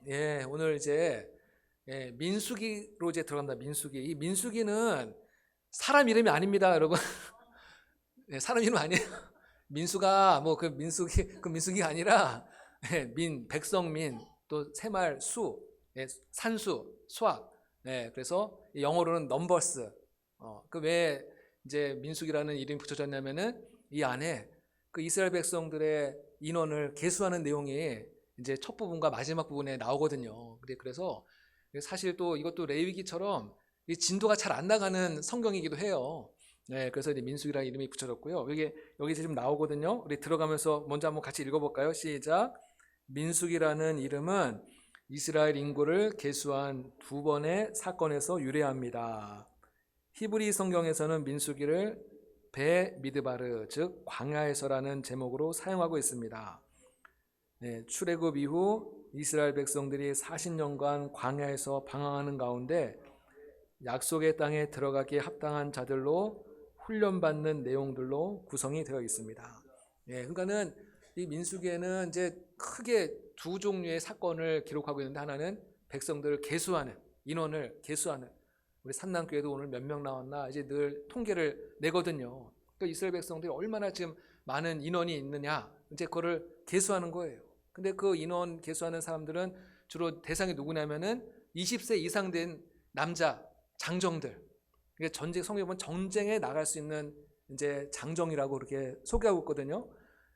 예, 오늘 이제 민수기로 이제 들어간다. 민수기. 이 민수기는 사람 이름이 아닙니다, 여러분. 예, 사람 이름 아니에요. 민수가 뭐 그 민수기 그 민수기가 아니라 백성민, 또 새말 수, 산수, 수학. 그래서 영어로는 넘버스. 그 왜 이제 민수기라는 이름이 붙여졌냐면은 이 안에 그 이스라엘 백성들의 인원을 계수하는 내용이 이제 첫 부분과 마지막 부분에 나오거든요. 그래서 사실 또 이것도 레위기처럼 이 진도가 잘 안 나가는 성경이기도 해요. 그래서 이제 민수기라는 이름이 붙여졌고요. 여기 지금 나오거든요. 우리 들어가면서 먼저 한번 같이 읽어볼까요? 시작. 민수기라는 이름은 이스라엘 인구를 계수한 두 번의 사건에서 유래합니다. 히브리 성경에서는 민수기를 베미드바르, 즉 광야에서라는 제목으로 사용하고 있습니다. 출애굽 이후 이스라엘 백성들이 40년간 광야에서 방황하는 가운데 약속의 땅에 들어가기에 합당한 자들로 훈련받는 내용들로 구성이 되어 있습니다. 그러니까는 이 민수기에는 이제 크게 두 종류의 사건을 기록하고 있는데, 하나는 백성들을 계수하는, 인원을 계수하는, 우리 산남교회도 오늘 몇 명 나왔나 이제 늘 통계를 내거든요. 그 이스라엘 백성들이 얼마나 지금 많은 인원이 있느냐, 이제 그거를 계수하는 거예요. 근데 그 인원 계수하는 사람들은 주로 대상이 누구냐면은 20세 이상 된 남자 장정들. 전쟁, 성경에 보면 전쟁에 나갈 수 있는 이제 장정이라고 그렇게 소개하고 있거든요.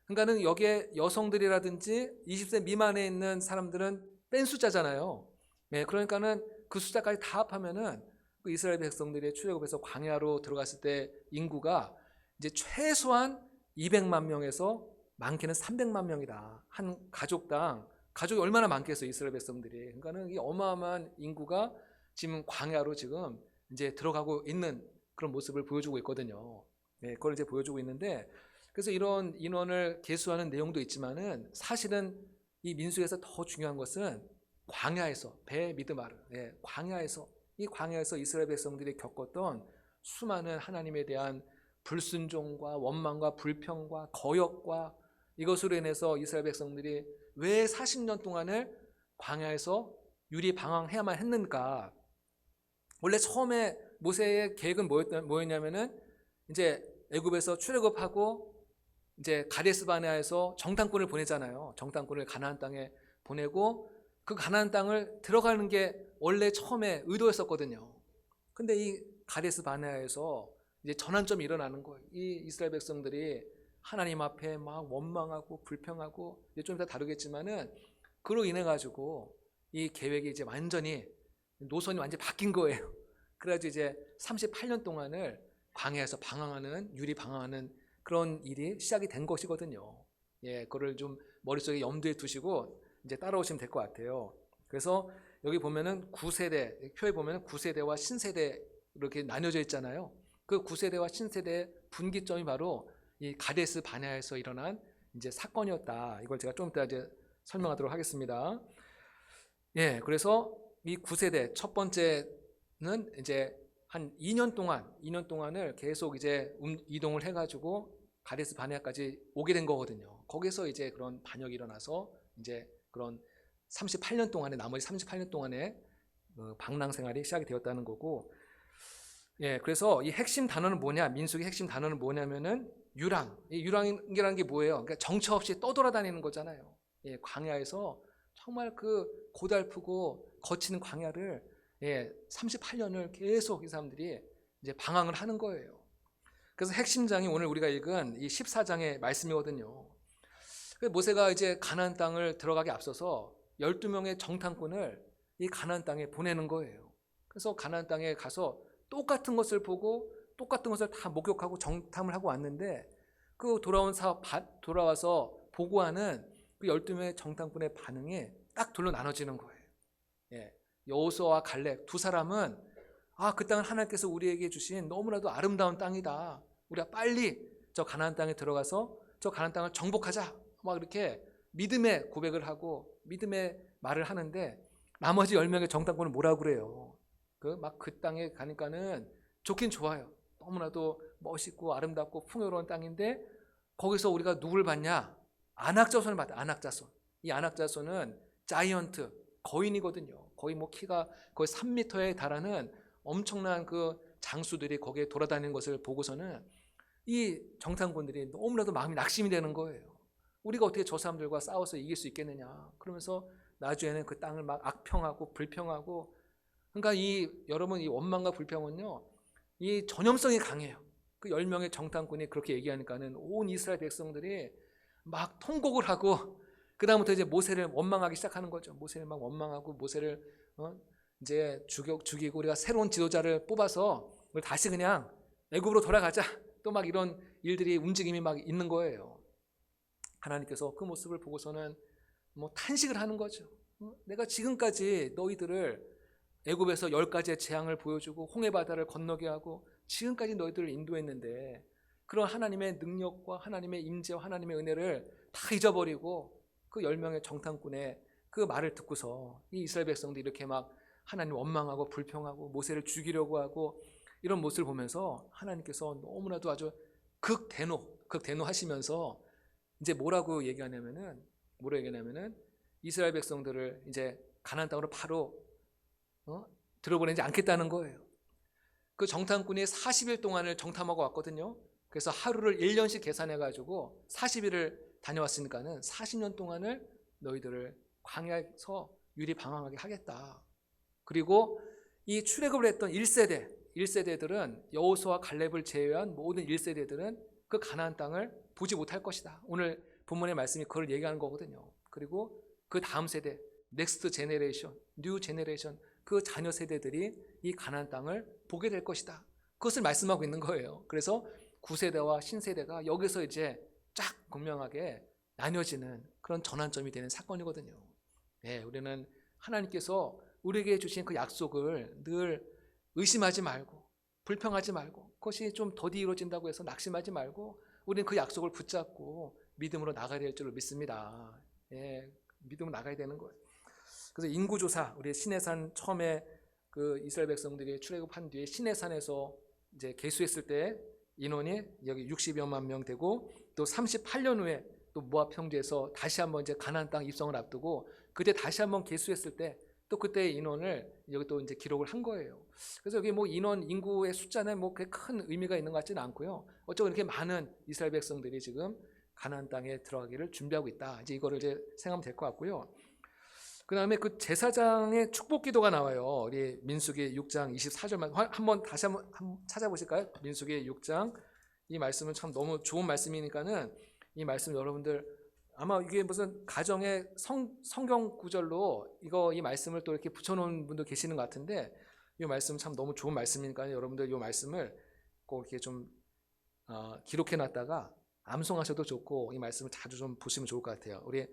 그러니까는 여기에 여성들이라든지 20세 미만에 있는 사람들은 뺀 숫자잖아요. 그러니까는 그 숫자까지 다 합하면은 그 이스라엘 백성들이 출애굽해서 광야로 들어갔을 때 인구가 이제 최소한 200만 명에서 많게는 300만 명이다. 한 가족당, 가족이 얼마나 많겠어요, 이스라엘 백성들이. 그러니까는 이 어마어마한 인구가 지금 광야로 지금 이제 들어가고 있는 그런 모습을 보여주고 있거든요. 그걸 이제 보여주고 있는데, 그래서 이런 인원을 계수하는 내용도 있지만은 사실은 이 민수에서 더 중요한 것은 광야에서, 베미드마르, 이 광야에서 이스라엘 백성들이 겪었던 수많은 하나님에 대한 불순종과 원망과 불평과 거역과, 이것으로 인해서 이스라엘 백성들이 왜 40년 동안을 광야에서 유리 방황해야만 했는가. 원래 처음에 모세의 계획은 뭐였냐면은 이제 애굽에서 출애굽하고 이제 가데스 바네아에서 정탐꾼을 보내잖아요. 정탐꾼을 가나안 땅에 보내고 그 가나안 땅을 들어가는 게 원래 처음에 의도였었거든요. 근데 이 가데스 바네아에서 이제 전환점이 일어나는 거예요. 이 이스라엘 백성들이 하나님 앞에 막 원망하고 불평하고, 이제 좀 이따 다루겠지만은 그로 인해 가지고 이 계획이 이제 완전히 노선이 완전히 바뀐 거예요. 그래가지고 이제 38년 동안을 광야에서 방황하는, 유리 방황하는 그런 일이 시작이 된 것이거든요. 그거를 좀 머릿속에 염두에 두시고 이제 따라오시면 될 것 같아요. 그래서 여기 보면은 9세대, 표에 보면은 9세대와 신세대 이렇게 나뉘어져 있잖아요. 그 9세대와 신세대의 분기점이 바로 이 가데스 바네아에서 일어난 이제 사건이었다. 이걸 제가 좀 이따 이제 설명하도록 하겠습니다. 그래서 이 9세대 첫 번째는 이제 한 2년 동안을 계속 이제 이동을 해가지고 가데스 바네아까지 오게 된 거거든요. 거기서 이제 그런 반역이 일어나서 이제 그런 38년 동안에, 나머지 38년 동안에 방랑 생활이 시작이 되었다는 거고, 그래서 이 핵심 단어는 뭐냐, 민수기 핵심 단어는 뭐냐면은 유랑. 이 유랑이라는 게 뭐예요? 그러니까 정처 없이 떠돌아다니는 거잖아요. 광야에서 정말 그 고달프고 거치는 광야를 38년을 계속 이 사람들이 이제 방황을 하는 거예요. 그래서 핵심장이 오늘 우리가 읽은 이 14장의 말씀이거든요. 모세가 이제 가나안 땅을 들어가기 앞서서 12명의 정탐꾼을 이 가나안 땅에 보내는 거예요. 그래서 가나안 땅에 가서 똑같은 것을 보고 똑같은 것을 다 목격하고 정탐을 하고 왔는데, 그 돌아와서 보고하는 그 12명의 정탐꾼의 반응이 딱 둘로 나눠지는 거예요. 여호수아와 갈렙 두 사람은 그 땅은 하나님께서 우리에게 주신 너무나도 아름다운 땅이다. 우리가 빨리 저 가나안 땅에 들어가서 저 가나안 땅을 정복하자. 막 이렇게 믿음의 고백을 하고 믿음의 말을 하는데, 나머지 10명의 정탐꾼은 뭐라고 그래요? 그 땅에 가니까는 좋긴 좋아요. 너무나도 멋있고 아름답고 풍요로운 땅인데, 거기서 우리가 누굴 봤냐? 안악자손을 봤다. 안악자손. 이 안악자손은 자이언트, 거인이거든요. 거의 뭐 키가 거의 3m에 달하는 엄청난 그 장수들이 거기에 돌아다니는 것을 보고서는 이 정탐꾼들이 너무나도 마음이 낙심이 되는 거예요. 우리가 어떻게 저 사람들과 싸워서 이길 수 있겠느냐. 그러면서 나중에는 그 땅을 막 악평하고 불평하고, 그러니까 여러분 이 원망과 불평은요, 이 전염성이 강해요. 그 10명의 정탐꾼이 그렇게 얘기하니까는 온 이스라엘 백성들이 막 통곡을 하고, 그 다음부터 이제 모세를 원망하기 시작하는 거죠. 모세를 막 원망하고, 모세를 이제 죽이고 우리가 새로운 지도자를 뽑아서 우리 다시 그냥 애굽으로 돌아가자. 또 막 이런 일들이 움직임이 막 있는 거예요. 하나님께서 그 모습을 보고서는 뭐 탄식을 하는 거죠. 내가 지금까지 너희들을 애굽에서 10가지의 재앙을 보여주고 홍해바다를 건너게 하고 지금까지 너희들을 인도했는데, 그런 하나님의 능력과 하나님의 임재와 하나님의 은혜를 다 잊어버리고 그 10명의 정탐꾼의 그 말을 듣고서 이 이스라엘 백성들이 이렇게 막 하나님 원망하고 불평하고 모세를 죽이려고 하고 이런 모습을 보면서 하나님께서 너무나도 아주 극대노 하시면서 이제 뭐라고 얘기하냐면은 이스라엘 백성들을 이제 가나안 땅으로 바로 들어보내지 않겠다는 거예요. 그 정탐꾼이 40일 동안을 정탐하고 왔거든요. 그래서 하루를 1년씩 계산해 가지고 40일을 다녀왔으니까는 40년 동안을 너희들을 광야에서 유리방황하게 하겠다. 그리고 이 출애굽을 했던 1세대들은 여호수아와 갈렙을 제외한 모든 1세대들은 그 가나안 땅을 보지 못할 것이다. 오늘 본문의 말씀이 그걸 얘기하는 거거든요. 그리고 그 다음 세대, 넥스트 제네레이션, 뉴 제네레이션, 그 자녀 세대들이 이 가나안 땅을 보게 될 것이다. 그것을 말씀하고 있는 거예요. 그래서 구세대와 신세대가 여기서 이제 쫙 분명하게 나뉘어지는 그런 전환점이 되는 사건이거든요. 예, 우리는 하나님께서 우리에게 주신 그 약속을 늘 의심하지 말고 불평하지 말고, 그것이 좀 더디 이루어진다고 해서 낙심하지 말고 우리는 그 약속을 붙잡고 믿음으로 나가야 될 줄을 믿습니다. 예, 믿음으로 나가야 되는 거예요. 그래서 인구조사, 우리 시내산 처음에 그 이스라엘 백성들이 출애굽한 뒤에 시내산에서 이제 계수했을 때 인원이 여기 60여만 명 되고, 또 38년 후에 또 모압 평지에서 다시 한번 이제 가나안 땅 입성을 앞두고 그때 다시 한번 계수했을 때 또 그때 인원을 여기 또 이제 기록을 한 거예요. 그래서 여기 뭐 인구의 숫자는 뭐 그렇게 큰 의미가 있는 것 같지는 않고요. 어쩌고 이렇게 많은 이스라엘 백성들이 지금 가나안 땅에 들어가기를 준비하고 있다. 이제 이거를 이제 생각하면 될 것 같고요. 그 다음에 그 제사장의 축복 기도가 나와요. 우리 민수기 6장 24절만 다시 한번 찾아보실까요? 민수기 6장, 이 말씀은 참 너무 좋은 말씀이니까는 이 말씀 여러분들 아마 이게 무슨 가정의 성경 구절로 이 말씀을 또 이렇게 붙여놓은 분도 계시는 것 같은데, 이 말씀 참 너무 좋은 말씀이니까 여러분들 이 말씀을 꼭 이렇게 좀 기록해놨다가 암송하셔도 좋고 이 말씀을 자주 좀 보시면 좋을 것 같아요. 우리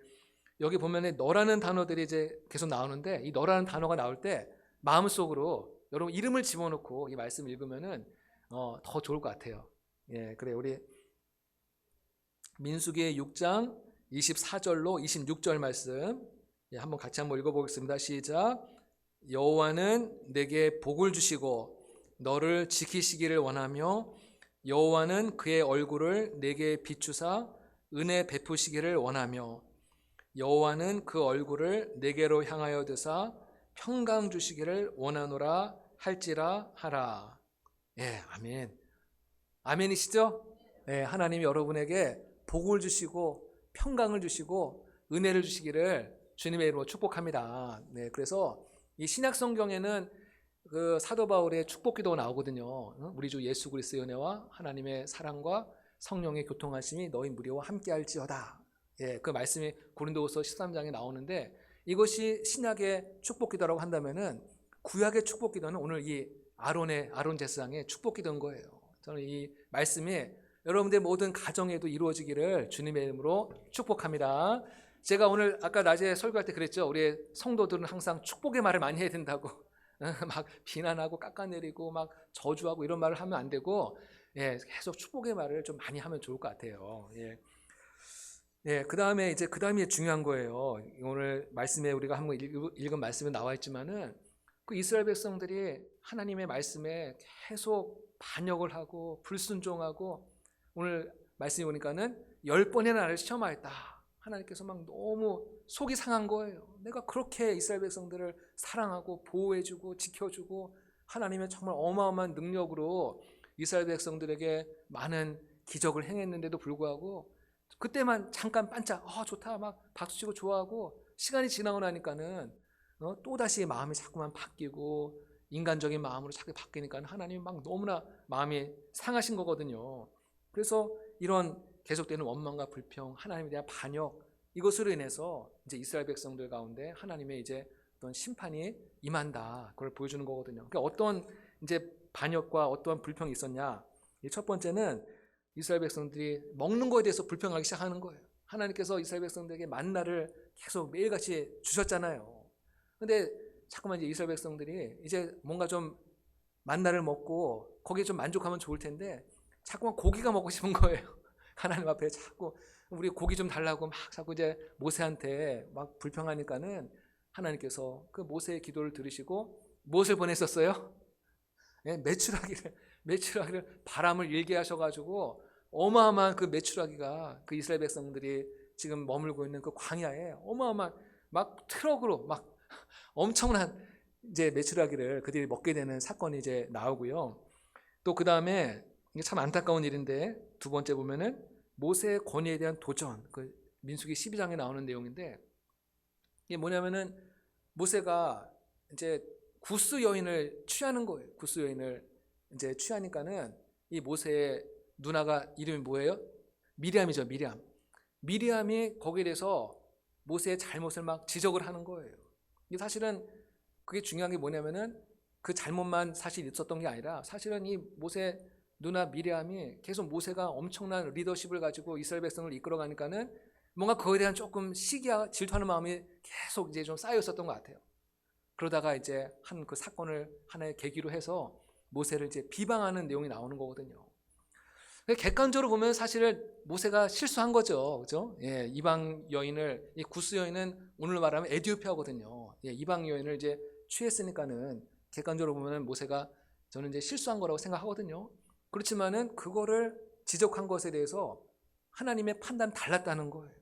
여기 보면은 너라는 단어들이 이제 계속 나오는데, 이 너라는 단어가 나올 때 마음속으로 여러분 이름을 집어넣고 이 말씀 읽으면은 더 좋을 것 같아요. 예, 그래 우리 민수기 6장 24절로 26절 말씀, 예, 한번 같이 한번 읽어보겠습니다. 시작. 여호와는 내게 복을 주시고 너를 지키시기를 원하며 여호와는 그의 얼굴을 내게 비추사 은혜 베푸시기를 원하며 여호와는 그 얼굴을 내게로 향하여 드사 평강 주시기를 원하노라 할지라 하라. 예, 아멘. 아멘이시죠? 예, 하나님이 여러분에게 복을 주시고 평강을 주시고 은혜를 주시기를 주님의 이름으로 축복합니다. 네, 그래서 이 신약 성경에는 그 사도 바울의 축복 기도가 나오거든요. 우리 주 예수 그리스도의 은혜와 하나님의 사랑과 성령의 교통하심이 너희 무리와 함께할지어다. 예, 그 말씀이 고린도후서 13장에 나오는데, 이것이 신약의 축복 기도라고 한다면은 구약의 축복 기도는 오늘 이 아론 제사장의 축복 기도인 거예요. 저는 이 말씀이 여러분들 모든 가정에도 이루어지기를 주님의 이름으로 축복합니다. 제가 오늘 아까 낮에 설교할 때 그랬죠. 우리 성도들은 항상 축복의 말을 많이 해야 된다고. 막 비난하고 깎아내리고 막 저주하고 이런 말을 하면 안 되고, 예, 계속 축복의 말을 좀 많이 하면 좋을 것 같아요. 예. 예, 그 다음에 중요한 거예요. 오늘 말씀에 우리가 한번 읽은 말씀에 나와 있지만은 그 이스라엘 백성들이 하나님의 말씀에 계속 반역을 하고 불순종하고, 오늘 말씀이 보니까는 10번이나 나를 시험하였다. 하나님께서 막 너무 속이 상한 거예요. 내가 그렇게 이스라엘 백성들을 사랑하고 보호해주고 지켜주고 하나님의 정말 어마어마한 능력으로 이스라엘 백성들에게 많은 기적을 행했는데도 불구하고 그때만 잠깐 반짝 좋다 막 박수치고 좋아하고 시간이 지나고 나니까는 또다시 마음이 자꾸만 바뀌고 인간적인 마음으로 자꾸 바뀌니까 하나님이 막 너무나 마음이 상하신 거거든요. 그래서 이런 계속되는 원망과 불평, 하나님에 대한 반역, 이것으로 인해서 이제 이스라엘 백성들 가운데 하나님의 이제 어떤 심판이 임한다. 그걸 보여주는 거거든요. 그러니까 어떤 이제 반역과 어떠한 불평이 있었냐? 첫 번째는 이스라엘 백성들이 먹는 거에 대해서 불평하기 시작하는 거예요. 하나님께서 이스라엘 백성들에게 만나를 계속 매일같이 주셨잖아요. 근데 자꾸만 이제 이스라엘 백성들이 이제 뭔가 좀 만나를 먹고 거기에 좀 만족하면 좋을 텐데 자꾸만 고기가 먹고 싶은 거예요. 하나님 앞에 자꾸 우리 고기 좀 달라고 막 자꾸 이제 모세한테 막 불평하니까는 하나님께서 그 모세의 기도를 들으시고 무엇을 보냈었어요? 메추라기를 바람을 일게 하셔가지고 어마어마한 그 메추라기가 그 이스라엘 백성들이 지금 머물고 있는 그 광야에 어마어마한 막 트럭으로 막 엄청난 이제 메추라기를 그들이 먹게 되는 사건이 이제 나오고요. 또 그 다음에 이게 참 안타까운 일인데 두 번째 보면은 모세의 권위에 대한 도전, 그 민수기 12장에 나오는 내용인데 이게 뭐냐면은 모세가 이제 구스 여인을 취하는 거예요. 구스 여인을 이제 취하니까는 이 모세의 누나가 이름이 뭐예요? 미리암이죠. 미리암이 거기에 대해서 모세의 잘못을 막 지적을 하는 거예요. 이게 사실은 그게 중요한 게 뭐냐면은 그 잘못만 사실 있었던 게 아니라 사실은 이 모세 누나 미리암이 계속 모세가 엄청난 리더십을 가지고 이스라엘 백성을 이끌어가니까는 뭔가 그거에 대한 조금 시기와 질투하는 마음이 계속 이제 좀 쌓여 있었던 것 같아요. 그러다가 이제 한 그 사건을 하나의 계기로 해서 모세를 이제 비방하는 내용이 나오는 거거든요. 객관적으로 보면 사실 모세가 실수한 거죠, 그죠? 예, 이방 여인을 이 구스 여인은 오늘 말하면 에디오피아거든요. 예, 이방 여인을 이제 취했으니까는 객관적으로 보면 모세가 저는 이제 실수한 거라고 생각하거든요. 그렇지만은 그거를 지적한 것에 대해서 하나님의 판단 달랐다는 거예요.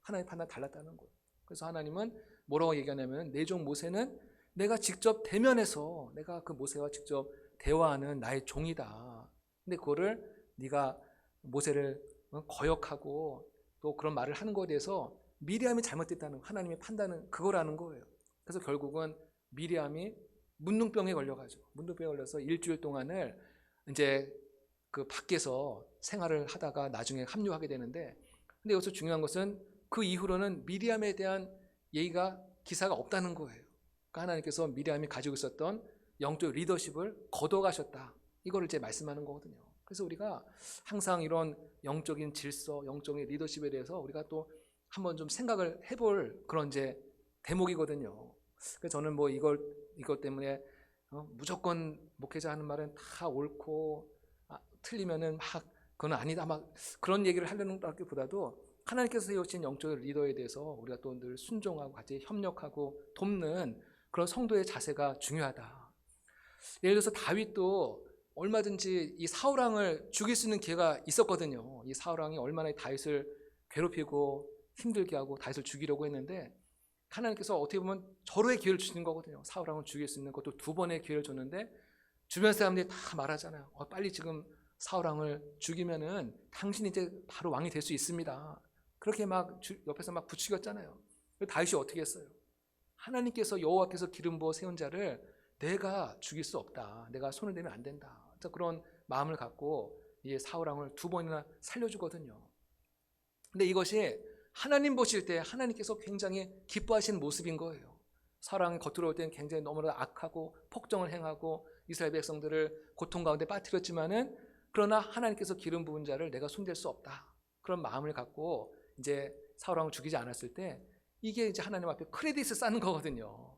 하나님의 판단 달랐다는 거예요. 그래서 하나님은 뭐라고 얘기하냐면 내 종 모세는 내가 직접 대면해서 내가 그 모세와 직접 대화하는 나의 종이다. 근데 그거를 네가 모세를 거역하고 또 그런 말을 하는 것에 대해서 미리암이 잘못됐다는 하나님의 판단은 그거라는 거예요. 그래서 결국은 미리암이 문둥병에 걸려가지고 문둥병에 걸려서 일주일 동안을 이제 그 밖에서 생활을 하다가 나중에 합류하게 되는데 근데 여기서 중요한 것은 그 이후로는 미리암에 대한 기사가 없다는 거예요. 그러니까 하나님께서 미리암이 가지고 있었던 영적 리더십을 거둬가셨다. 이거를 이제 말씀하는 거거든요. 그래서 우리가 항상 이런 영적인 질서, 영적인 리더십에 대해서 우리가 또 한번 좀 생각을 해볼 그런 이제 대목이거든요. 그래서 저는 뭐 이것 때문에 무조건 목회자 하는 말은 다 옳고 틀리면은 막 그건 아니다 막 그런 얘기를 하려는 것보다도 하나님께서 세우신 영적 리더에 대해서 우리가 또 늘 순종하고 같이 협력하고 돕는 그런 성도의 자세가 중요하다. 예를 들어서 다윗도 얼마든지 이 사울왕을 죽일 수 있는 기회가 있었거든요. 이 사울왕이 얼마나 다윗을 괴롭히고 힘들게 하고 다윗을 죽이려고 했는데 하나님께서 어떻게 보면 절호의 기회를 주시는 거거든요. 사울왕을 죽일 수 있는 것도 2번의 기회를 줬는데 주변 사람들이 다 말하잖아요. 빨리 지금 사울왕을 죽이면은 당신이 이제 바로 왕이 될 수 있습니다. 그렇게 막 옆에서 막 부추겼잖아요. 다윗이 어떻게 했어요? 하나님께서 여호와께서 기름 부어 세운 자를 내가 죽일 수 없다. 내가 손을 대면 안 된다. 그런 마음을 갖고 이 사울왕을 2번이나 살려주거든요. 근데 이것이 하나님 보실 때 하나님께서 굉장히 기뻐하시는 모습인 거예요. 사울왕이 겉으로 올 때는 굉장히 너무나 악하고 폭정을 행하고 이스라엘 백성들을 고통 가운데 빠뜨렸지만은 그러나 하나님께서 기름 부은 자를 내가 손댈 수 없다. 그런 마음을 갖고 이제 사울왕을 죽이지 않았을 때 이게 이제 하나님 앞에 크레딧을 쌓는 거거든요.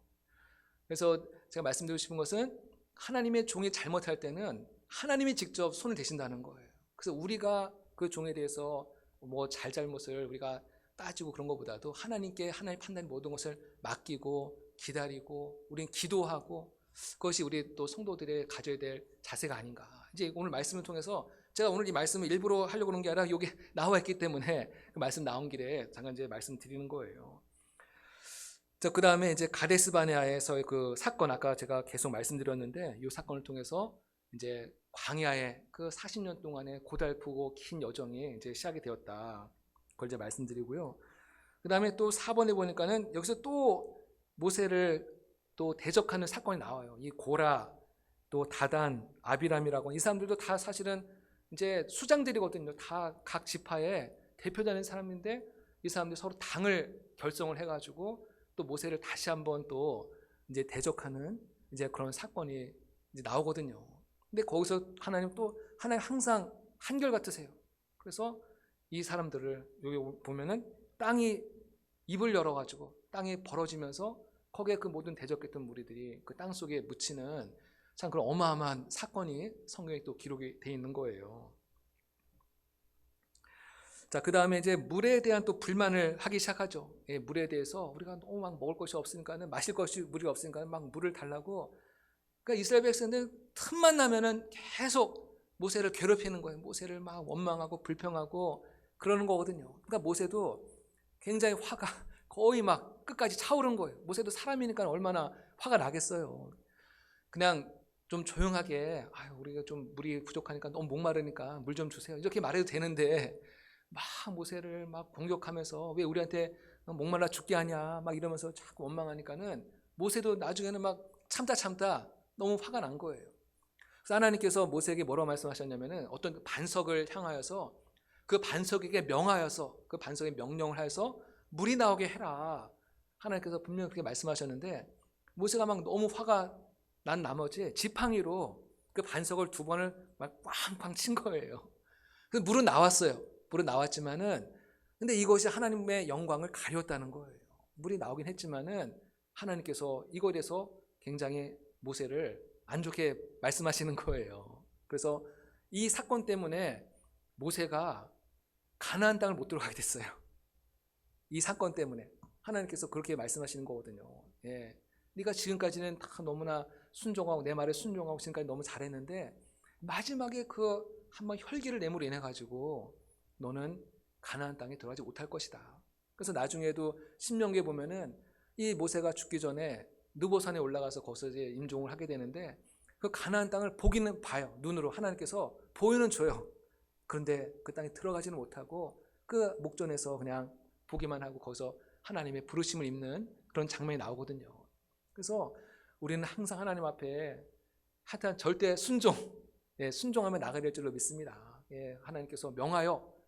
그래서 제가 말씀드리고 싶은 것은 하나님의 종이 잘못할 때는 하나님이 직접 손을 대신다는 거예요. 그래서 우리가 그 종에 대해서 뭐 잘잘못을 우리가 따지고 그런 것보다도 하나님께 하나님 판단 모든 것을 맡기고 기다리고 우리는 기도하고 그것이 우리 또 성도들의 가져야 될 자세가 아닌가. 이제 오늘 말씀을 통해서 제가 오늘 이 말씀을 일부러 하려고 그런 게 아니라 이게 나와 있기 때문에 그 말씀 나온 길에 잠깐 이제 말씀드리는 거예요. 자, 그 다음에 이제 가데스 바네아에서의 그 사건, 아까 제가 계속 말씀드렸는데 이 사건을 통해서 이제 광야의 그 40년 동안의 고달프고 긴 여정이 이제 시작이 되었다. 그걸 이제 말씀드리고요. 그 다음에 또 4번에 보니까는 여기서 또 모세를 또 대적하는 사건이 나와요. 이 고라, 또 다단, 아비람이라고 이 사람들도 다 사실은 이제 수장들이거든요. 다 각 지파의 대표되는 사람인데 이 사람들이 서로 당을 결성을 해가지고 또 모세를 다시 한번 또 이제 대적하는 이제 그런 사건이 이제 나오거든요. 근데 거기서 하나님 항상 한결같으세요. 그래서 이 사람들을 여기 보면은 땅이 입을 열어가지고 땅이 벌어지면서 거기에 그 모든 대적했던 무리들이 그 땅 속에 묻히는 참 그런 어마어마한 사건이 성경에 또 기록이 돼 있는 거예요. 자, 그 다음에 이제 물에 대한 또 불만을 하기 시작하죠. 예, 물에 대해서 우리가 너무 막 먹을 것이 없으니까는 마실 것이 물이 없으니까 막 물을 달라고. 그러니까 이스라엘 백성들 틈만 나면은 계속 모세를 괴롭히는 거예요. 모세를 막 원망하고 불평하고 그러는 거거든요. 그러니까 모세도 굉장히 화가 거의 막 끝까지 차오른 거예요. 모세도 사람이니까 얼마나 화가 나겠어요. 그냥 좀 조용하게, 우리가 좀 물이 부족하니까 너무 목마르니까 물 좀 주세요. 이렇게 말해도 되는데 막 모세를 막 공격하면서 왜 우리한테 목말라 죽게 하냐 막 이러면서 자꾸 원망하니까는 모세도 나중에는 막 참다 너무 화가 난 거예요. 그래서 하나님께서 모세에게 뭐라고 말씀하셨냐면은 어떤 반석을 향하여서 그 반석에게 명하여서 그 반석에 명령을 하여서 물이 나오게 해라. 하나님께서 분명히 그렇게 말씀하셨는데 모세가 막 너무 화가 난 나머지 지팡이로 그 반석을 2번을 막 꽝꽝 친 거예요. 그래서 물은 나왔어요. 물은 나왔지만은 근데 이것이 하나님의 영광을 가렸다는 거예요. 물이 나오긴 했지만은 하나님께서 이거에 대해서 굉장히 모세를 안 좋게 말씀하시는 거예요. 그래서 이 사건 때문에 모세가 가나안 땅을 못 들어가게 됐어요. 이 사건 때문에 하나님께서 그렇게 말씀하시는 거거든요. 예. 네가 지금까지는 다 너무나 순종하고 내 말에 순종하고 지금까지 너무 잘했는데 마지막에 그 한번 혈기를 내므로 인해 가지고 너는 가나안 땅에 들어가지 못할 것이다. 그래서 나중에도 신명기에 보면은 이 모세가 죽기 전에 느보산에 올라가서 거기서 이제 임종을 하게 되는데 그 가나안 땅을 보기는 봐요. 눈으로 하나님께서 보이는 줘요. 그런데 그 땅에 들어가지는 못하고 그 목전에서 그냥 보기만 하고 거기서 하나님의 부르심을 입는 그런 장면이 나오거든요. 그래서 우리는 항상 하나님 앞에 하여튼 절대 순종하며 나가야 될 줄로 믿습니다. 예, 하나님께서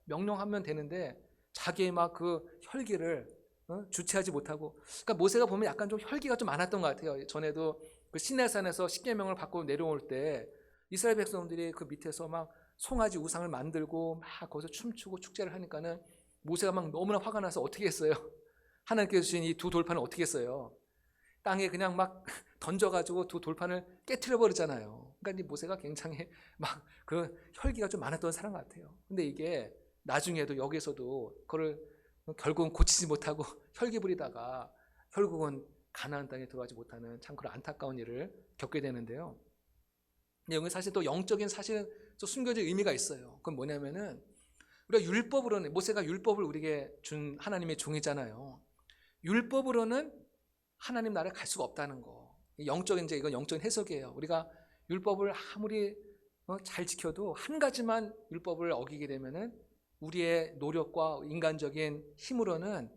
명령하면 되는데 자기의 막 그 혈기를 주체하지 못하고, 그러니까 모세가 보면 약간 좀 혈기가 좀 많았던 것 같아요. 전에도 그 시내산에서 십계명을 받고 내려올 때 이스라엘 백성들이 그 밑에서 막 송아지 우상을 만들고 막 거기서 춤추고 축제를 하니까는 모세가 막 너무나 화가 나서 어떻게 했어요? 하나님께서 주신 이 2 돌판을 어떻게 했어요? 땅에 그냥 막 던져가지고 2 돌판을 깨트려 버리잖아요. 그러니까 이 모세가 굉장히 막 그 혈기가 좀 많았던 사람 같아요. 근데 이게 나중에도 여기서도 그걸 결국은 고치지 못하고 혈기 부리다가 결국은 가나안 땅에 들어가지 못하는 참 그런 안타까운 일을 겪게 되는데요. 근데 여기 사실 또 영적인 사실은 또 숨겨진 의미가 있어요. 그건 뭐냐면은 우리가 율법으로는 모세가 율법을 우리에게 준 하나님의 종이잖아요. 율법으로는 하나님 나라에 갈 수가 없다는 거. 영적인 이건 영적인 해석이에요. 우리가 율법을 아무리 잘 지켜도 한 가지만 율법을 어기게 되면은 우리의 노력과 인간적인 힘으로는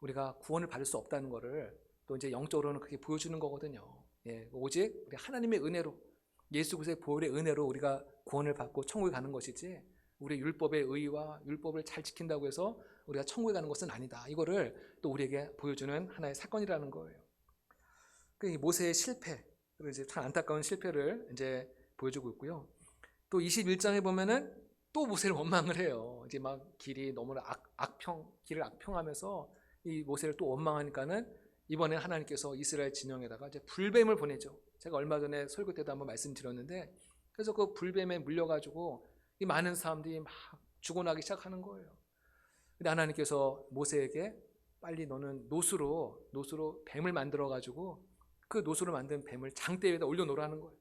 우리가 구원을 받을 수 없다는 것을 또 이제 영적으로는 그렇게 보여주는 거거든요. 예, 오직 우리 하나님의 은혜로 예수 그리스도의 보혈의 은혜로 우리가 구원을 받고 천국에 가는 것이지 우리의 율법의 의와 율법을 잘 지킨다고 해서 우리가 천국에 가는 것은 아니다. 이거를 또 우리에게 보여주는 하나의 사건이라는 거예요. 그 모세의 실패, 그리고 이제 참 안타까운 실패를 이제 보여주고 있고요. 또 21장에 보면은 또 모세를 원망을 해요. 이제 막 길이 너무나 길을 악평하면서 이 모세를 또 원망하니까는 이번에 하나님께서 이스라엘 진영에다가 이제 불뱀을 보내죠. 제가 얼마 전에 설교 때도 한번 말씀드렸는데, 그래서 그 불뱀에 물려가지고 이 많은 사람들이 막 죽어나기 시작하는 거예요. 근데 하나님께서 모세에게 빨리 너는 노수로 뱀을 만들어가지고 그 노수로 만든 뱀을 장대 위에다 올려놓으라는 거예요.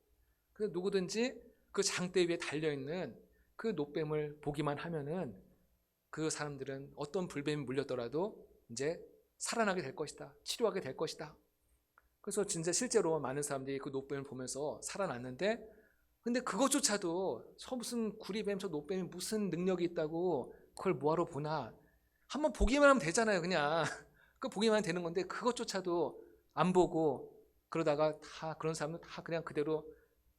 그래서 누구든지 그 장대 위에 달려있는 그 노뱀을 보기만 하면은 그 사람들은 어떤 불뱀이 물렸더라도 이제 살아나게 될 것이다. 치료하게 될 것이다. 그래서 진짜 실제로 많은 사람들이 그 노뱀을 보면서 살아났는데, 근데 그것조차도 저 무슨 구리뱀, 저 노뱀이 무슨 능력이 있다고 그걸 뭐하러 보나. 한번 보기만 하면 되잖아요, 그냥. 그 보기만 하면 되는 건데 그것조차도 안 보고 그러다가 다 그런 사람은 다 그냥 그대로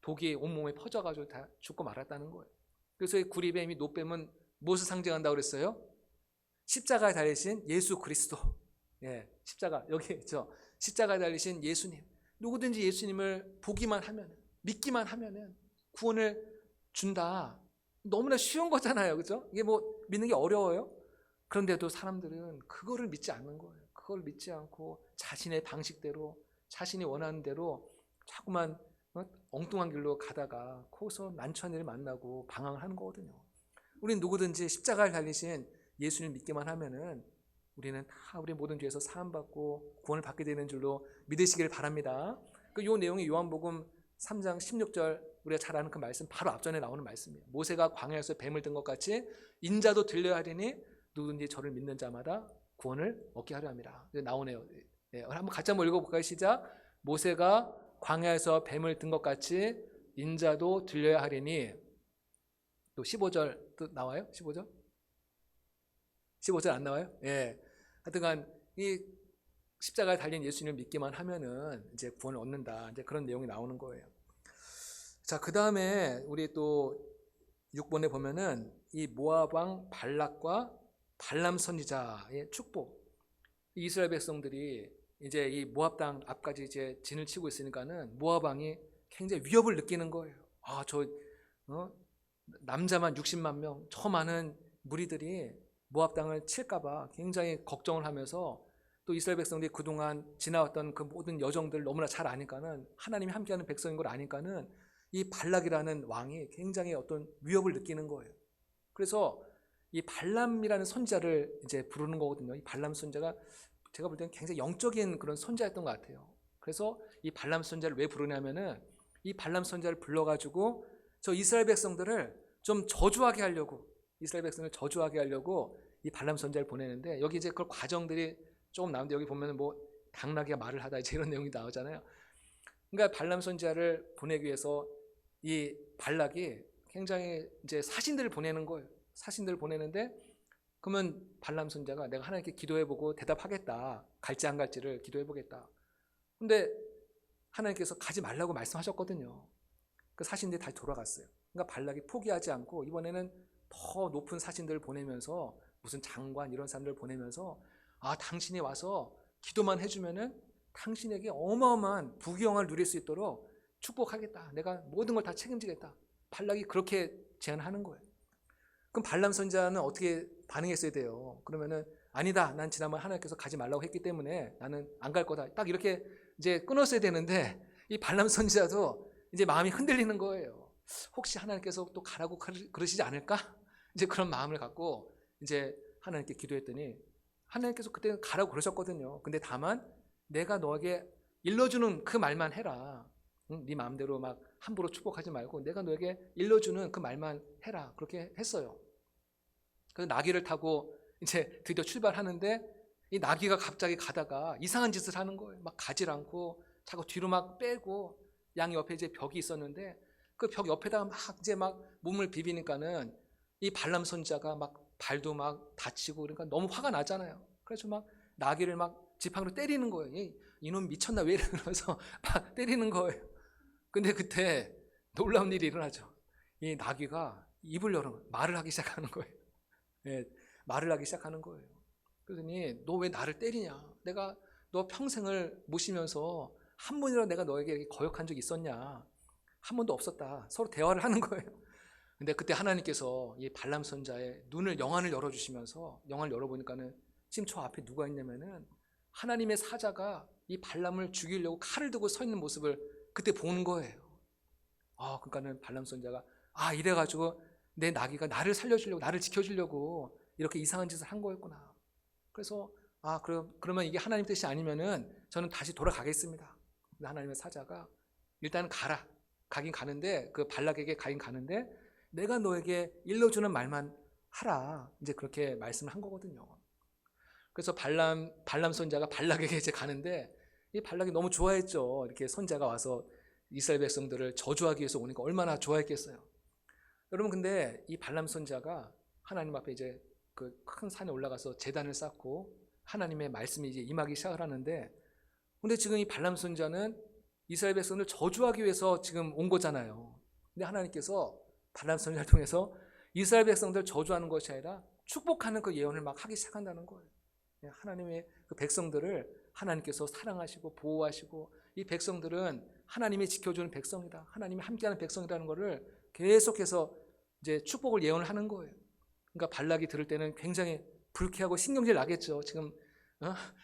독이 온몸에 퍼져가지고 다 죽고 말았다는 거예요. 그래서 이 구리뱀이 노뱀은 무엇을 상징한다고 그랬어요? 십자가에 달리신 예수 그리스도. 예, 십자가 여기 있죠. 십자가에 달리신 예수님. 누구든지 예수님을 보기만 하면, 믿기만 하면은 구원을 준다. 너무나 쉬운 거잖아요, 그죠? 이게 뭐 믿는 게 어려워요? 그런데도 사람들은 그거를 믿지 않는 거예요. 그걸 믿지 않고 자신의 방식대로, 자신이 원하는 대로 자꾸만 엉뚱한 길로 가다가 거기서 난처한 일을 만나고 방황을 하는 거거든요. 우리는 누구든지 십자가를 달리신 예수님을 믿기만 하면은 우리는 다 우리 모든 죄에서 사함받고 구원을 받게 되는 줄로 믿으시길 바랍니다. 요 내용이 요한복음 3장 16절 우리가 잘 아는 그 말씀 바로 앞전에 나오는 말씀이에요. 모세가 광야에서 뱀을 든 것 같이 인자도 들려야 하리니 누구든지 저를 믿는 자마다 구원을 얻게 하려 함이라. 나오네요. 네, 한번 같이 한번 읽어볼까요? 시작. 모세가 광야에서 뱀을 든 것 같이 인자도 들려야 하리니. 또 15절 또 나와요? 15절? 15절 안 나와요? 예. 하여튼간 이 십자가에 달린 예수님을 믿기만 하면은 이제 구원을 얻는다. 이제 그런 내용이 나오는 거예요. 자, 그 다음에 우리 또 6번에 보면은 이 모압 왕 발락과 발람 선지자의 축복. 이스라엘 백성들이 이제 이 모압 땅 앞까지 이제 진을 치고 있으니까는 모압 왕이 굉장히 위협을 느끼는 거예요. 남자만 60만 명, 저 많은 무리들이 모압 땅을 칠까봐 굉장히 걱정을 하면서 또 이스라엘 백성들이 그동안 지나왔던 그 모든 여정들을 너무나 잘 아니까는 하나님이 함께하는 백성인 걸 아니까는 이 발락이라는 왕이 굉장히 어떤 위협을 느끼는 거예요. 그래서 이 발람이라는 선지자를 이제 부르는 거거든요. 이 발람 선지자가 제가 볼 때는 굉장히 영적인 그런 선지자였던 것 같아요. 그래서 이 발람 선지자를 왜 부르냐면은 이 발람 선지자를 불러가지고 저 이스라엘 백성들을 좀 저주하게 하려고, 이스라엘 백성을 저주하게 하려고 이 발람 선지자를 보내는데, 여기 이제 그 과정들이 조금 나오는데 여기 보면은 뭐 당나귀가 말을 하다 이제 이런 내용이 나오잖아요. 그러니까 발람 선지자를 보내기 위해서 이 발락이 굉장히 이제 사신들을 보내는 거예요. 사신들을 보내는데, 그러면 발람 선지자가 내가 하나님께 기도해보고 대답하겠다. 갈지 안 갈지를 기도해보겠다. 근데 하나님께서 가지 말라고 말씀하셨거든요. 그 사신들이 다시 돌아갔어요. 그러니까 발락이 포기하지 않고 이번에는 더 높은 사신들을 보내면서 무슨 장관 이런 사람들을 보내면서 당신이 와서 기도만 해주면은 당신에게 어마어마한 부귀영화를 누릴 수 있도록 축복하겠다. 내가 모든 걸 다 책임지겠다. 발락이 그렇게 제안하는 거예요. 그럼 발람 선지자는 어떻게 반응했어야 돼요? 그러면은 아니다. 난 지난번 하나님께서 가지 말라고 했기 때문에 나는 안 갈 거다. 딱 이렇게 이제 끊었어야 되는데 이 발람 선지자도 이제 마음이 흔들리는 거예요. 혹시 하나님께서 또 가라고 그러시지 않을까? 이제 그런 마음을 갖고 이제 하나님께 기도했더니 하나님께서 그때 가라고 그러셨거든요. 근데 다만 내가 너에게 일러주는 그 말만 해라. 네 마음대로 막 함부로 축복하지 말고 내가 너에게 일러주는 그 말만 해라. 그렇게 했어요. 그래서 나귀를 타고 이제 드디어 출발하는데 이 나귀가 갑자기 가다가 이상한 짓을 하는 거예요. 막 가질 않고 자꾸 뒤로 막 빼고, 양 옆에 이제 벽이 있었는데 그 벽 옆에다가 막 이제 막 몸을 비비니까는 이 발람 선지자가 막 발도 막 다치고 그러니까 너무 화가 나잖아요. 그래서 막 나귀를 막 지팡이로 때리는 거예요. 이놈 미쳤나 왜 이러면서 막 때리는 거예요. 근데 그때 놀라운 일이 일어나죠. 이 나귀가 입을 열어 말을 하기 시작하는 거예요. 네, 말을 하기 시작하는 거예요. 그러더니 너 왜 나를 때리냐? 내가 너 평생을 모시면서 한 번이라도 내가 너에게 거역한 적 있었냐? 한 번도 없었다. 서로 대화를 하는 거예요. 근데 그때 하나님께서 이 발람 선자의 눈을, 영안을 열어주시면서 영안을 열어보니까는 지금 저 앞에 누가 있냐면은 하나님의 사자가 이 발람을 죽이려고 칼을 들고 서 있는 모습을 그때 본 거예요. 그러니까는 발람 선자가 이래가지고 내 나귀가 나를 살려주려고, 나를 지켜주려고 이렇게 이상한 짓을 한 거였구나. 그래서 그러면 이게 하나님 뜻이 아니면은 저는 다시 돌아가겠습니다. 하나님의 사자가 일단은 가라. 가긴 가는데 그 발락에게 가긴 가는데 내가 너에게 일러주는 말만 하라. 이제 그렇게 말씀을 한 거거든요. 그래서 발람 선자가 발락에게 이제 가는데 이 발락이 너무 좋아했죠. 이렇게 선자가 와서 이스라엘 백성들을 저주하기 위해서 오니까 얼마나 좋아했겠어요. 여러분, 근데 이 발람 선자가 하나님 앞에 이제 그 큰 산에 올라가서 제단을 쌓고 하나님의 말씀이 이제 임하기 시작을 하는데, 근데 지금 이 발람 선자는 이스라엘 백성을 저주하기 위해서 지금 온 거잖아요. 근데 하나님께서 발람 선자를 통해서 이스라엘 백성들 저주하는 것이 아니라 축복하는 그 예언을 막 하기 시작한다는 거예요. 하나님의 그 백성들을 하나님께서 사랑하시고 보호하시고, 이 백성들은 하나님이 지켜주는 백성이다, 하나님이 함께하는 백성이라는 것을 계속해서 이제 축복을 예언을 하는 거예요. 그러니까 발락이 들을 때는 굉장히 불쾌하고 신경질 나겠죠. 지금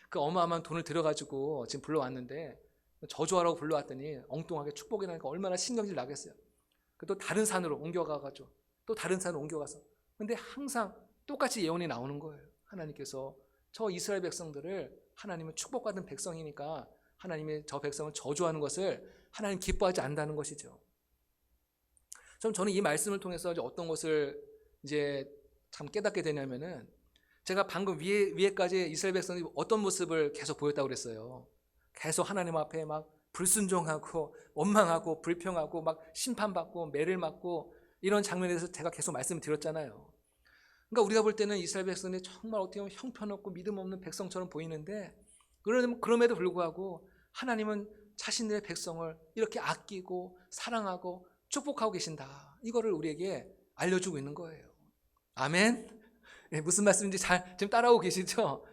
그 어마어마한 돈을 들여가지고 지금 불러왔는데 저주하라고 불러왔더니 엉뚱하게 축복이라니까 얼마나 신경질 나겠어요. 또 다른 산으로 옮겨가가지고 또 다른 산으로 옮겨가서, 근데 항상 똑같이 예언이 나오는 거예요. 하나님께서 저 이스라엘 백성들을, 하나님은 축복받은 백성이니까 하나님이 저 백성을 저주하는 것을 하나님 기뻐하지 않는다는 것이죠. 저는 이 말씀을 통해서 이제 어떤 것을 이제 참 깨닫게 되냐면은, 제가 방금 위에까지 이스라엘 백성이 어떤 모습을 계속 보였다고 그랬어요. 계속 하나님 앞에 막 불순종하고 원망하고 불평하고 막 심판받고 매를 맞고 이런 장면에 대해서 제가 계속 말씀을 드렸잖아요. 그러니까 우리가 볼 때는 이스라엘 백성이 정말 어떻게 보면 형편없고 믿음 없는 백성처럼 보이는데, 그럼에도 불구하고 하나님은 자신들의 백성을 이렇게 아끼고 사랑하고 축복하고 계신다, 이거를 우리에게 알려주고 있는 거예요. 아멘. 무슨 말씀인지 잘 지금 따라오고 계시죠?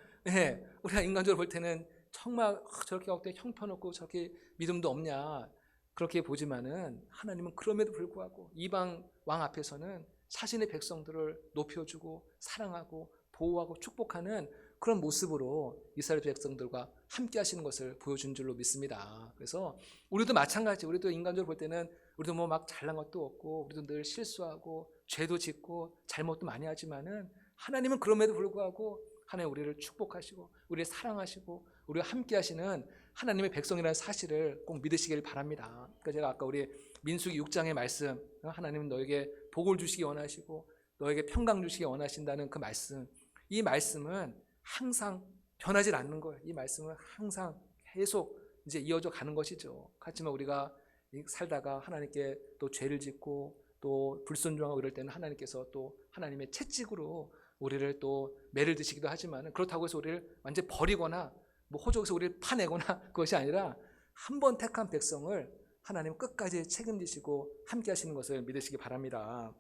우리가 인간적으로 볼 때는 정말 저렇게 어떻게 형편없고 저렇게 믿음도 없냐, 그렇게 보지만은 하나님은 그럼에도 불구하고 이방 왕 앞에서는 자신의 백성들을 높여주고 사랑하고 보호하고 축복하는 그런 모습으로 이스라엘 백성들과 함께 하시는 것을 보여준 줄로 믿습니다. 그래서 우리도 마찬가지, 우리도 인간적으로 볼 때는 우리도 뭐 막 잘난 것도 없고 우리도 늘 실수하고 죄도 짓고 잘못도 많이 하지만은 하나님은 그럼에도 불구하고 하나님 우리를 축복하시고 우리를 사랑하시고 우리와 함께 하시는 하나님의 백성이라는 사실을 꼭 믿으시길 바랍니다. 그러니까 제가 아까 우리 민수기 6장의 말씀, 하나님은 너에게 복을 주시기 원하시고 너에게 평강 주시기 원하신다는 그 말씀, 이 말씀은 항상 변하지 않는 거예요. 이 말씀은 항상 계속 이제 이어져 가는 것이죠. 하지만 우리가 살다가 하나님께 또 죄를 짓고 또 불순종하고 이럴 때는 하나님께서 또 하나님의 채찍으로 우리를 또 매를 드시기도 하지만, 그렇다고 해서 우리를 완전히 버리거나 뭐 호적에서 우리를 파내거나 그것이 아니라 한 번 택한 백성을 하나님 끝까지 책임지시고 함께 하시는 것을 믿으시기 바랍니다.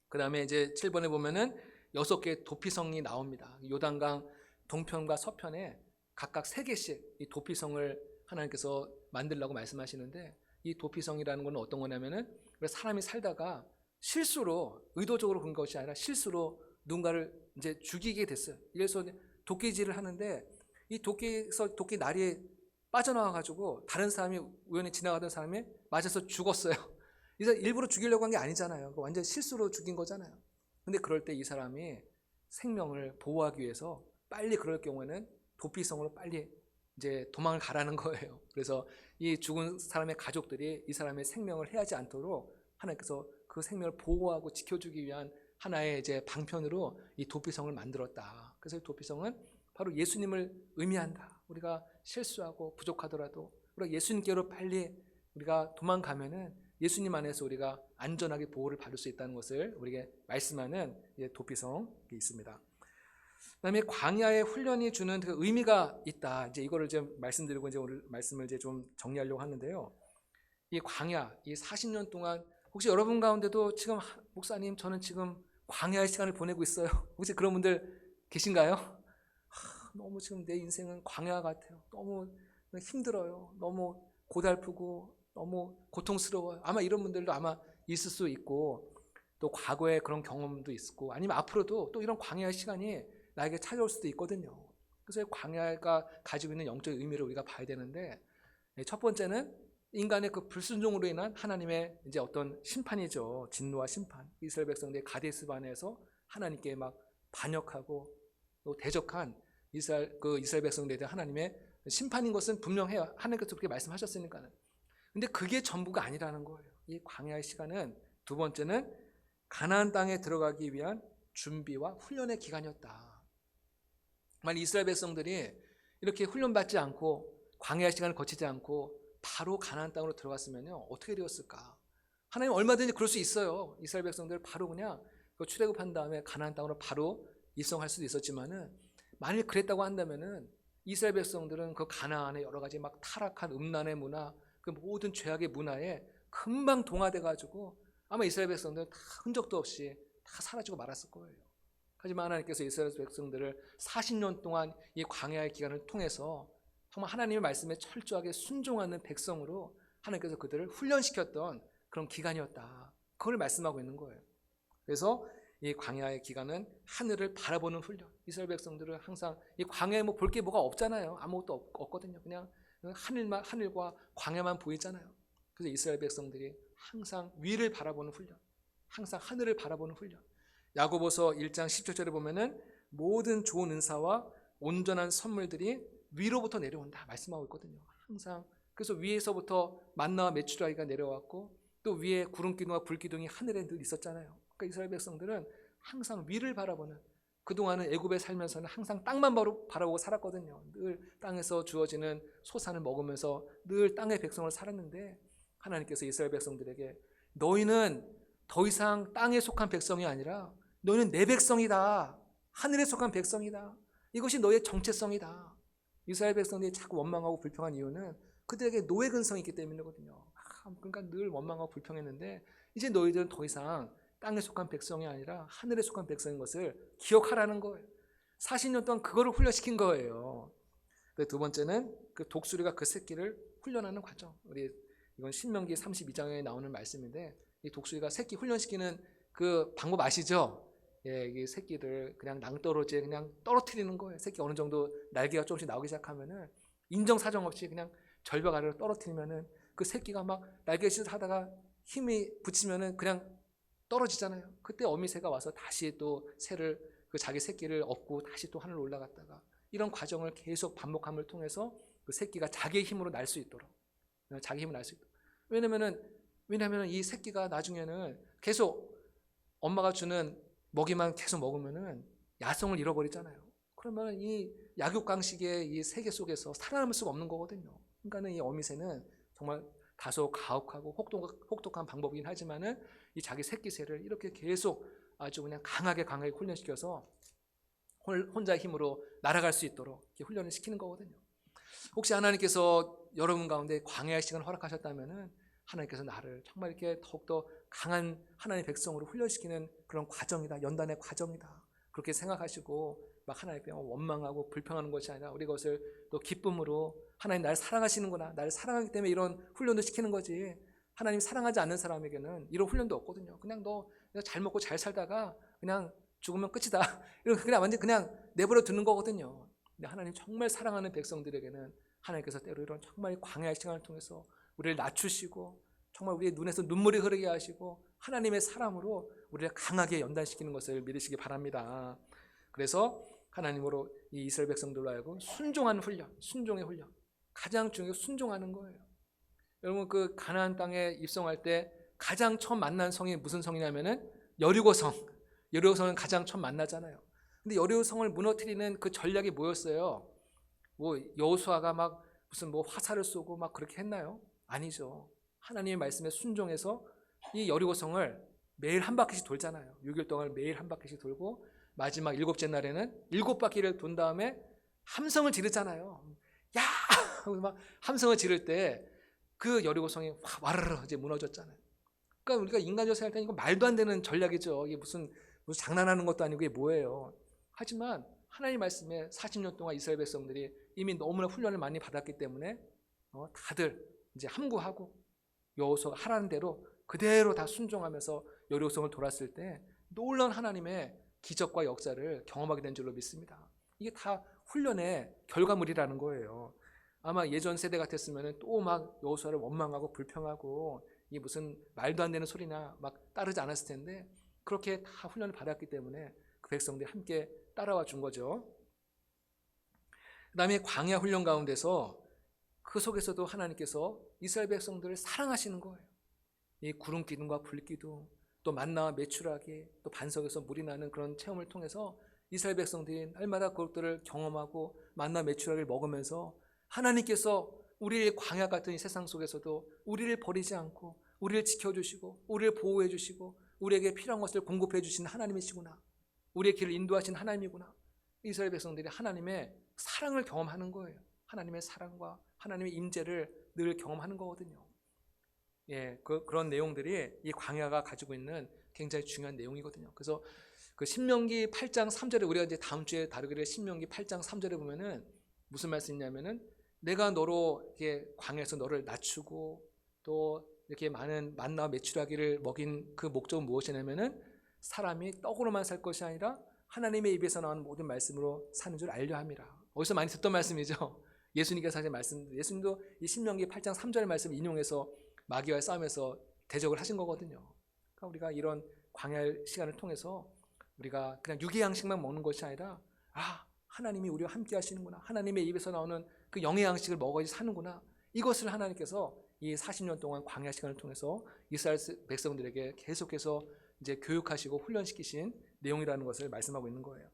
그 다음에 이제 7번에 보면은 6개의 도피성이 나옵니다. 요단강 동편과 서편에 각각 3개씩 이 도피성을 하나님께서 만들라고 말씀하시는데, 이 도피성이라는 건 어떤 거냐면은 사람이 살다가 실수로, 의도적으로 그런 것이 아니라 실수로 누군가를 이제 죽이게 됐어요. 그래서 도끼질을 하는데 이 도끼 날이 빠져나와가지고 다른 사람이, 우연히 지나가던 사람이 맞아서 죽었어요. 그래서 일부러 죽이려고 한 게 아니잖아요. 완전 실수로 죽인 거잖아요. 근데 그럴 때 이 사람이 생명을 보호하기 위해서 빨리, 그럴 경우에는 도피성으로 빨리 이제 도망을 가라는 거예요. 그래서 이 죽은 사람의 가족들이 이 사람의 생명을 해하지 않도록 하나님께서 그 생명을 보호하고 지켜주기 위한 하나의 이제 방편으로 이 도피성을 만들었다. 그래서 이 도피성은 바로 예수님을 의미한다. 우리가 실수하고 부족하더라도 우리가 예수님께로 빨리 우리가 도망가면은 예수님 안에서 우리가 안전하게 보호를 받을 수 있다는 것을 우리에게 말씀하는 도피성이 있습니다. 그다음에 광야의 훈련이 주는 그 의미가 있다. 이제 이거를 좀 말씀드리고 이제 오늘 말씀을 이제 좀 정리하려고 하는데요. 이 광야, 이 40년 동안 혹시 여러분 가운데도 지금 목사님 저는 지금 광야의 시간을 보내고 있어요, 혹시 그런 분들 계신가요? 너무 지금 내 인생은 광야 같아요. 너무 힘들어요. 너무 고달프고 너무 고통스러워요. 아마 이런 분들도 아마 있을 수 있고, 또 과거에 그런 경험도 있고, 아니면 앞으로도 또 이런 광야의 시간이 나에게 찾아올 수도 있거든요. 그래서 광야가 가지고 있는 영적 의미를 우리가 봐야 되는데, 첫 번째는 인간의 그 불순종으로 인한 하나님의 이제 어떤 심판이죠. 진노와 심판. 이스라엘 백성들이 가데스 바네에서 하나님께 막 반역하고 또 대적한 이스라엘 백성들에 대한 하나님의 심판인 것은 분명해요. 하나님께서 그렇게 말씀하셨으니까는. 근데 그게 전부가 아니라는 거예요. 이 광야의 시간은 두 번째는 가나안 땅에 들어가기 위한 준비와 훈련의 기간이었다. 만약 이스라엘 백성들이 이렇게 훈련받지 않고 광야의 시간을 거치지 않고 바로 가나안 땅으로 들어갔으면요, 어떻게 되었을까? 하나님 얼마든지 그럴 수 있어요. 이스라엘 백성들 바로 그냥 출애굽한 다음에 가나안 땅으로 바로 입성할 수도 있었지만은, 만일 그랬다고 한다면은 이스라엘 백성들은 그 가나안의 여러 가지 막 타락한 음란의 문화, 그 모든 죄악의 문화에 금방 동화돼 가지고 아마 이스라엘 백성들은 다 흔적도 없이 다 사라지고 말았을 거예요. 하지만 하나님께서 이스라엘 백성들을 40년 동안 이 광야의 기간을 통해서 정말 하나님의 말씀에 철저하게 순종하는 백성으로 하나님께서 그들을 훈련시켰던 그런 기간이었다. 그걸 말씀하고 있는 거예요. 그래서 이 광야의 기간은 하늘을 바라보는 훈련. 이스라엘 백성들은 항상 이 광야에 뭐 볼 게 뭐가 없잖아요. 아무것도 없거든요. 그냥 하늘과 광야만 보이잖아요. 그래서 이스라엘 백성들이 항상 위를 바라보는 훈련, 항상 하늘을 바라보는 훈련. 야고보서 1장 10절에 보면은 모든 좋은 은사와 온전한 선물들이 위로부터 내려온다 말씀하고 있거든요. 항상. 그래서 위에서부터 만나와 메추라기가 내려왔고, 또 위에 구름 기둥과 불 기둥이 하늘에 늘 있었잖아요. 그러니까 이스라엘 백성들은 항상 위를 바라보는, 그동안은 애굽에 살면서는 항상 땅만 바라보고 살았거든요. 늘 땅에서 주어지는 소산을 먹으면서 늘 땅의 백성을 살았는데, 하나님께서 이스라엘 백성들에게 너희는 더 이상 땅에 속한 백성이 아니라 너희는 내 백성이다. 하늘에 속한 백성이다. 이것이 너희의 정체성이다. 이스라엘 백성들이 자꾸 원망하고 불평한 이유는 그들에게 노예 근성이 있기 때문이거든요. 그러니까 늘 원망하고 불평했는데, 이제 너희들은 더 이상 땅에 속한 백성이 아니라 하늘에 속한 백성인 것을 기억하라는 거예요. 40년 동안 그거를 훈련시킨 거예요. 두 번째는 그 독수리가 그 새끼를 훈련하는 과정. 이건 신명기 32장에 나오는 말씀인데, 이 독수리가 새끼 훈련시키는 그 방법 아시죠? 예, 이 새끼를 그냥 낭떠러지에 그냥 떨어뜨리는 거예요. 새끼 어느 정도 날개가 조금씩 나오기 시작하면은 인정사정 없이 그냥 절벽 아래로 떨어뜨리면은 그 새끼가 막 날개짓 하다가 힘이 붙이면은 그냥 떨어지잖아요. 그때 어미새가 와서 다시 또 새를, 그 자기 새끼를 업고 다시 또 하늘로 올라갔다가, 이런 과정을 계속 반복함을 통해서 그 새끼가 자기의 힘으로 날 수 있도록, 자기 힘을 날 수 있도록. 왜냐면은 이 새끼가 나중에는 계속 엄마가 주는 먹이만 계속 먹으면은 야성을 잃어버리잖아요. 그러면 이 약육강식의 이 세계 속에서 살아남을 수가 없는 거거든요. 그러니까는 이 어미새는 정말 다소 가혹하고 혹독한 방법이긴 하지만은 이 자기 새끼 새를 이렇게 계속 아주 그냥 강하게 훈련시켜서 혼자의 힘으로 날아갈 수 있도록 이렇게 훈련을 시키는 거거든요. 혹시 하나님께서 여러분 가운데 광야의 시간을 허락하셨다면은 하나님께서 나를 정말 이렇게 더욱더 강한 하나님의 백성으로 훈련시키는 그런 과정이다, 연단의 과정이다, 그렇게 생각하시고 막 하나님께 원망하고 불평하는 것이 아니라 우리 것을 또 기쁨으로, 하나님 나를 사랑하시는구나, 나를 사랑하기 때문에 이런 훈련도 시키는 거지, 하나님 사랑하지 않는 사람에게는 이런 훈련도 없거든요. 그냥 너 잘 먹고 잘 살다가 그냥 죽으면 끝이다, 이렇게 그냥 완전 그냥 내버려 두는 거거든요. 근데 하나님 정말 사랑하는 백성들에게는 하나님께서 때로 이런 정말 광야의 시간을 통해서 우리를 낮추시고 정말 우리의 눈에서 눈물이 흐르게 하시고 하나님의 사랑으로 우리를 강하게 연단시키는 것을 믿으시기 바랍니다. 그래서 하나님으로 이 이스라엘 백성들로 하여금 순종하는 훈련, 순종의 훈련, 가장 중요한 게 순종하는 거예요. 여러분, 그 가나안 땅에 입성할 때 가장 처음 만난 성이 무슨 성이냐면은 여리고성. 여리고성은 가장 처음 만나잖아요. 근데 여리고성을 무너뜨리는 그 전략이 뭐였어요? 뭐 여호수아가 막 무슨 뭐 화살을 쏘고 막 그렇게 했나요? 아니죠. 하나님의 말씀에 순종해서 이 여리고성을 매일 한 바퀴씩 돌잖아요. 6일 동안 매일 한 바퀴씩 돌고 마지막 7째 날에는 7바퀴를 돈 다음에 함성을 지르잖아요. 야! 막 함성을 지를 때 그 여리고성이 와르르 이제 무너졌잖아요. 그러니까 우리가 인간적으로 생각할 때 이거 말도 안 되는 전략이죠. 이게 무슨 장난하는 것도 아니고 이게 뭐예요. 하지만 하나님 말씀에 40년 동안 이스라엘 백성들이 이미 너무나 훈련을 많이 받았기 때문에 다들 이제 함구하고 여호수아가 하라는 대로 그대로 다 순종하면서 여리고성을 돌았을 때 놀라운 하나님의 기적과 역사를 경험하게 된 줄로 믿습니다. 이게 다 훈련의 결과물이라는 거예요. 아마 예전 세대 같았으면 또 막 여호수아를 원망하고 불평하고 이게 무슨 말도 안 되는 소리나 막 따르지 않았을 텐데, 그렇게 다 훈련을 받았기 때문에 그 백성들이 함께 따라와 준 거죠. 그 다음에 광야 훈련 가운데서 그 속에서도 하나님께서 이스라엘 백성들을 사랑하시는 거예요. 이 구름 기둥과 불 기둥, 또 만나와 메추라기, 또 반석에서 물이 나는 그런 체험을 통해서 이스라엘 백성들이 날마다 그것들을 경험하고 만나 메추라기를 먹으면서 하나님께서 우리의 광야 같은 이 세상 속에서도 우리를 버리지 않고 우리를 지켜주시고 우리를 보호해 주시고 우리에게 필요한 것을 공급해 주시는 하나님이시구나, 우리의 길을 인도하신 하나님이구나. 이스라엘 백성들이 하나님의 사랑을 경험하는 거예요. 하나님의 사랑과 하나님의 임재를 늘 경험하는 거거든요. 예, 그런 내용들이 이 광야가 가지고 있는 굉장히 중요한 내용이거든요. 그래서 그 신명기 8장 3절에 우리가 이제 다음 주에 다루기로 신명기 8장 3절에 보면은 무슨 말씀이냐면은 내가 너로 이렇게 광야에서 너를 낮추고 또 이렇게 많은 만나와 메추라기를 먹인 그 목적은 무엇이냐면은 사람이 떡으로만 살 것이 아니라 하나님의 입에서 나오는 모든 말씀으로 사는 줄 알려 함이라. 어디서 많이 듣던 말씀이죠. 예수님께서 하신 말씀, 예수님도 이 신명기 8장 3절 말씀 인용해서 마귀와의 싸움에서 대적을 하신 거거든요. 그러니까 우리가 이런 광야 시간을 통해서 우리가 그냥 육의 양식만 먹는 것이 아니라 하나님이 우리와 함께 하시는구나, 하나님의 입에서 나오는 그 영의 양식을 먹어야지 사는구나, 이것을 하나님께서 이 40년 동안 광야 시간을 통해서 이스라엘 백성들에게 계속해서 이제 교육하시고 훈련시키신 내용이라는 것을 말씀하고 있는 거예요.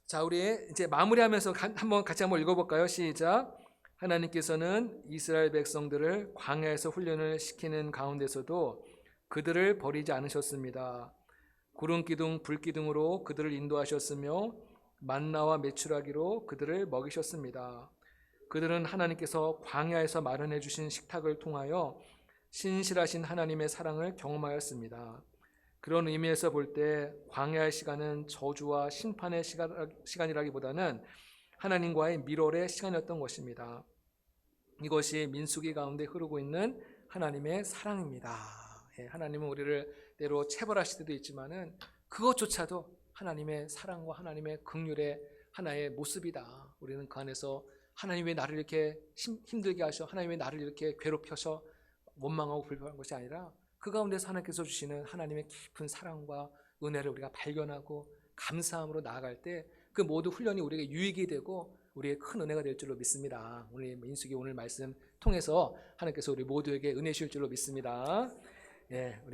자, 우리 이제 마무리하면서 같이 한번 읽어볼까요? 시작. 하나님께서는 이스라엘 백성들을 광야에서 훈련을 시키는 가운데서도 그들을 버리지 않으셨습니다. 구름 기둥, 불 기둥으로 그들을 인도하셨으며 만나와 메추라기로 그들을 먹이셨습니다. 그들은 하나님께서 광야에서 마련해 주신 식탁을 통하여 신실하신 하나님의 사랑을 경험하였습니다. 그런 의미에서 볼 때 광야의 시간은 저주와 심판의 시간이라기보다는 하나님과의 밀월의 시간이었던 것입니다. 이것이 민수기 가운데 흐르고 있는 하나님의 사랑입니다. 하나님은 우리를 때로 체벌하실 때도 있지만은 그것조차도 하나님의 사랑과 하나님의 긍휼의 하나의 모습이다. 우리는 그 안에서 하나님 왜 나를 이렇게 힘들게 하셔, 하나님 왜 나를 이렇게 괴롭혀서 원망하고 불평한 것이 아니라 그 가운데서 하나님께서 주시는 하나님의 깊은 사랑과 은혜를 우리가 발견하고 감사함으로 나아갈 때 그 모든 훈련이 우리에게 유익이 되고 우리의 큰 은혜가 될 줄로 믿습니다. 오늘 민수기 오늘 말씀 통해서 하나님께서 우리 모두에게 은혜 주실 줄로 믿습니다. 예, 우리